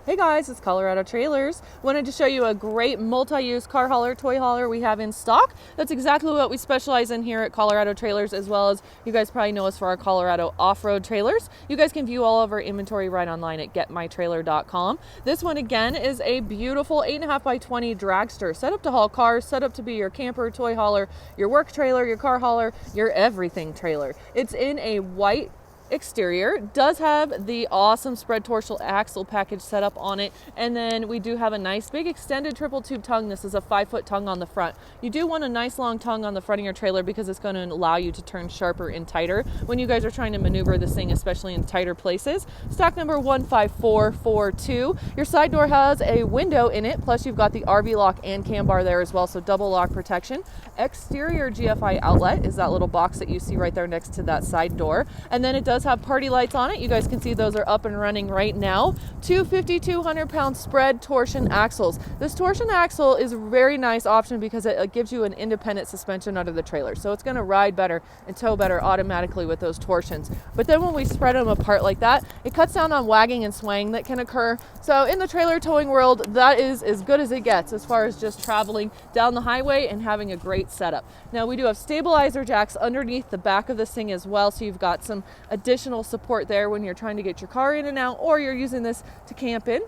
Hey guys, it's Colorado Trailers. Wanted to show you a great multi-use car hauler, toy hauler we have in stock. That's exactly what we specialize in here at Colorado Trailers, as well as you guys probably know us for our Colorado off-road trailers. You guys can view all of our inventory right online at getmytrailer.com. This one again is a beautiful 8.5 by 20 dragster, set up to haul cars, set up to be your camper, toy hauler, your work trailer, your car hauler, your everything trailer. It's in a white exterior, does have the awesome spread torsional axle package set up on it, and then we do have a nice big extended triple tube tongue. This is a 5-foot tongue on the front. You do want a nice long tongue on the front of your trailer because it's going to allow you to turn sharper and tighter when you guys are trying to maneuver this thing, especially in tighter places. Stock number 15442. Your side door has a window in it, plus you've got the RV lock and cam bar there as well, so double lock protection. Exterior GFI outlet is that little box that you see right there next to that side door, and then it does have party lights on it. You guys can see those are up and running right now. Two 5,200-pound spread torsion axles. This torsion axle is a very nice option because it gives you an independent suspension under the trailer, so it's going to ride better and tow better automatically with those torsions. But then when we spread them apart like that, it cuts down on wagging and swaying that can occur. So in the trailer towing world, that is as good as it gets as far as just traveling down the highway and having a great setup. Now we do have stabilizer jacks underneath the back of this thing as well, so you've got some additional support there when you're trying to get your car in and out, or you're using this to camp in.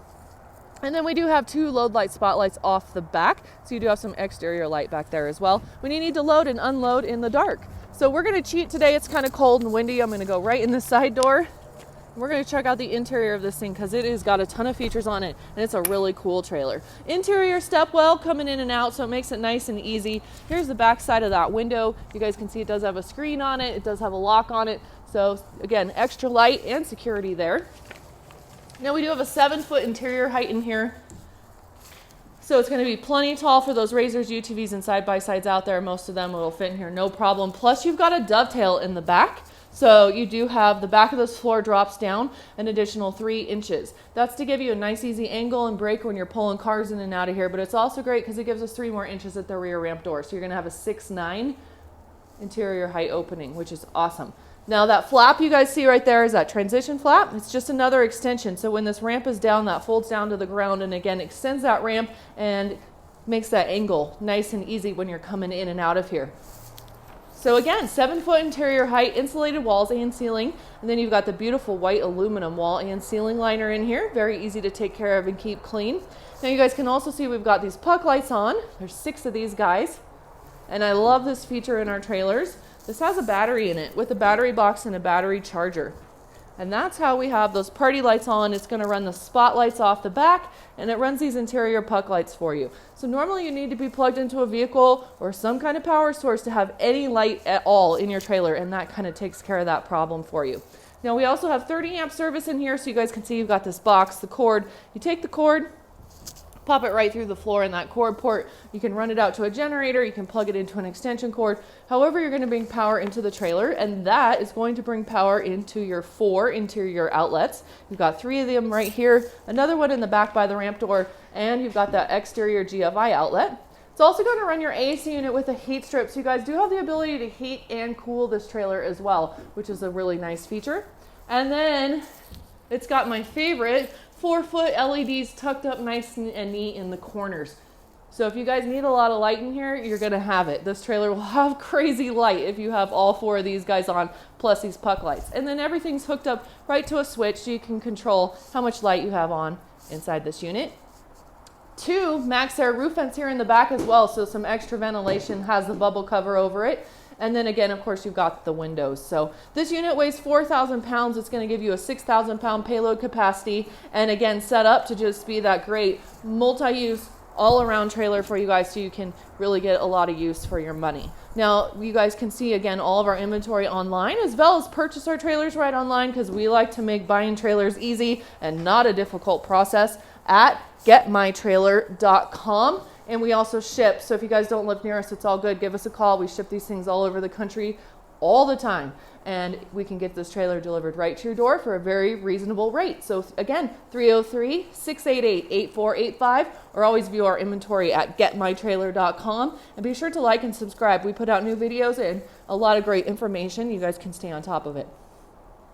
And then we do have two load light spotlights off the back, so you do have some exterior light back there as well when you need to load and unload in the dark. So we're going to cheat today. It's kind of cold and windy. I'm going to go right in the side door. We're going to check out the interior of this thing because it has got a ton of features on it, and it's a really cool trailer. Interior stepwell coming in and out, so it makes it nice and easy. Here's the back side of that window. You guys can see it does have a screen on it. It does have a lock on it. So again, extra light and security there. Now we do have a 7-foot interior height in here. So it's going to be plenty tall for those Razors, UTVs, and side-by-sides out there. Most of them will fit in here, no problem. Plus you've got a dovetail in the back. So you do have the back of this floor drops down an additional 3 inches. That's to give you a nice easy angle and brake when you're pulling cars in and out of here, but it's also great because it gives us 3 more inches at the rear ramp door. So you're going to have a 6'9" interior height opening, which is awesome. Now that flap you guys see right there is that transition flap. It's just another extension. So when this ramp is down, that folds down to the ground and again extends that ramp and makes that angle nice and easy when you're coming in and out of here. So again, 7-foot interior height, insulated walls and ceiling, and then you've got the beautiful white aluminum wall and ceiling liner in here. Very easy to take care of and keep clean. Now you guys can also see we've got these puck lights on. There's 6 of these guys, and I love this feature in our trailers. This has a battery in it with a battery box and a battery charger. And that's how we have those party lights on. It's going to run the spotlights off the back, and it runs these interior puck lights for you. So normally you need to be plugged into a vehicle or some kind of power source to have any light at all in your trailer, and that kind of takes care of that problem for you. Now we also have 30 amp service in here, so you guys can see you've got this box, the cord. You take the cord, pop it right through the floor in that cord port. You can run it out to a generator. You can plug it into an extension cord. However, you're going to bring power into the trailer, and that is going to bring power into your 4 interior outlets. You've got 3 of them right here, another one in the back by the ramp door, and you've got that exterior GFI outlet. It's also going to run your AC unit with a heat strip, so you guys do have the ability to heat and cool this trailer as well, which is a really nice feature. And then it's got my favorite 4-foot LEDs tucked up nice and neat in the corners. So if you guys need a lot of light in here, you're going to have it. This trailer will have crazy light if you have all 4 of these guys on, plus these puck lights. And then everything's hooked up right to a switch so you can control how much light you have on inside this unit. 2 Maxx Air roof vents here in the back as well, so some extra ventilation, has the bubble cover over it. And then again, of course, you've got the windows. So this unit weighs 4,000 pounds. It's going to give you a 6,000 pound payload capacity. And again, set up to just be that great multi-use all around trailer for you guys, so you can really get a lot of use for your money. Now, you guys can see again all of our inventory online, as well as purchase our trailers right online, because we like to make buying trailers easy and not a difficult process at getmytrailer.com. And we also ship, so if you guys don't live near us, it's all good. Give us a call. We ship these things all over the country all the time, and we can get this trailer delivered right to your door for a very reasonable rate. So again, 303-688-8485, or always view our inventory at getmytrailer.com, and be sure to like and subscribe. We put out new videos and a lot of great information. You guys can stay on top of it.